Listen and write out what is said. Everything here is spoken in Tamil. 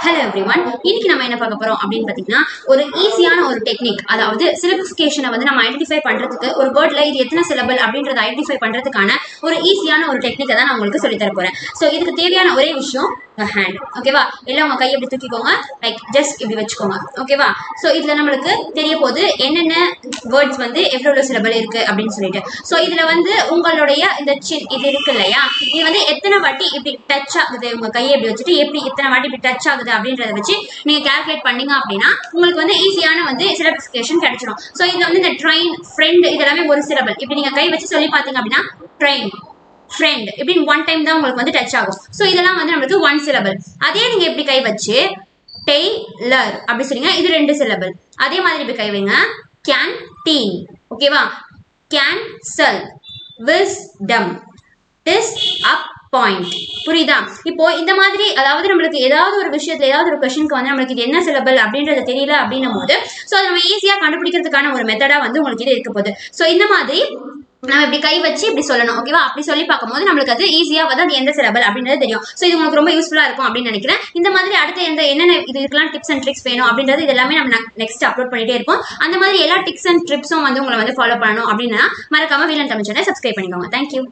ஹலோ எவ்ரிவன், இன்னைக்கு நம்ம என்ன பார்க்க போறோம் அப்படின்னு பாத்தீங்கன்னா, ஒரு ஈஸியான ஒரு டெக்னிக். அதாவது சிலபிஃபிகேஷனை வந்து நம்ம ஐடென்டிஃபை பண்றதுக்கு, ஒரு வேர்ட்ல இது எத்தனை சிலபல் அப்படின்றத ஐடென்டிஃபை பண்றதுக்கான ஒரு ஈஸியான ஒரு டெக்னிக்கை தான் நான் உங்களுக்கு சொல்லி தர போறேன். ஸோ இதுக்கு தேவையான ஒரே விஷயம் ஹேண்ட். ஓகேவா? எல்லாம் உங்க கையை எப்படி தூக்கிக்கோங்க, லைக் ஜஸ்ட் இப்படி வச்சுக்கோங்க. ஓகேவா? ஸோ இதுல நம்மளுக்கு தெரிய போது என்னென்ன வேர்ட்ஸ் வந்து எவ்வளோ சிலபல் இருக்கு அப்படின்னு சொல்லிட்டு. ஸோ இதுல வந்து உங்களுடைய இந்த இது இருக்கு இல்லையா, இது வந்து எத்தனை வாட்டி இப்படி டச் ஆகுது, உங்க கையை இப்படி வச்சுட்டு எப்படி எத்தனை வாட்டி இப்படி டச் ஆகுது அப்படின்றத வச்சு நீங்க கால்குலேட் பண்ணீங்க அப்படின்னா உங்களுக்கு வந்து ஈஸியான வந்து சிலபிஃபிகேஷன் கிடைச்சிடும். ஸோ இதுல வந்து இந்த ட்ரெயின், ஃப்ரெண்ட் இதெல்லாமே ஒரு சிலபல். இப்படி நீங்க கை வச்சு சொல்லி பார்த்தீங்க அப்படின்னா ட்ரெயின், ஃப்ரெண்ட் இப்படின்னு ஒன் டைம் தான் உங்களுக்கு வந்து டச் ஆகும். ஸோ இதெல்லாம் வந்து நம்மளுக்கு ஒன் சிலபல். அதே நீங்க எப்படி கை வச்சு டெய்லர் அப்படி சொன்னீங்க, இது ரெண்டு சிலபல். அதே மாதிரி இப்படி கை வைங்க, கேன்டீன். ஓகேவா? கேன்சல், விஸ்டம், டிஸ் அப் பாயிண்ட். புரியுதா? இப்போ இந்த மாதிரி அதாவது நம்மளுக்கு ஏதாவது ஒரு விஷயத்துல ஏதாவது ஒரு கொஸ்டினுக்கு வந்து நம்மளுக்கு இது என்ன சிலபல் அப்படின்றது தெரியல அப்படின்னும் போது ஸோ அதை நம்ம ஈஸியா கண்டுபிடிக்கிறதுக்கான ஒரு மெத்தடா வந்து உங்களுக்கு இது இருக்க போகுது. ஸோ இந்த மாதிரி நம்ம இப்படி கை வச்சு இப்படி சொல்லணும். ஓகேவா? அப்படி சொல்லி பார்க்கும்போது நம்மளுக்கு அது ஈஸியா வந்து அது எந்த சிலபல் அப்படின்றது தெரியும். ஸோ இது உங்களுக்கு ரொம்ப யூஸ்ஃபுல்லா இருக்கும் அப்படின்னு நினைக்கிறேன். இந்த மாதிரி அடுத்த என்னென்ன இதுக்கெல்லாம் டிப்ஸ் அண்ட் ட்ரிக்ஸ் வேணும் அப்படின்றது இது எல்லாமே நம்ம நெக்ஸ்ட் அப்லோட் பண்ணிட்டே இருப்போம். அந்த மாதிரி எல்லா டிப்ஸ் அண்ட் ட்ரிப்ஸும் வந்து உங்களை வந்து ஃபாலோ பண்ணணும் அப்படின்னா மறக்காம வீலன் தமிழ் சேனலை சப்ஸ்கிரைப் பண்ணிக்கோங்க. தேங்க்யூ.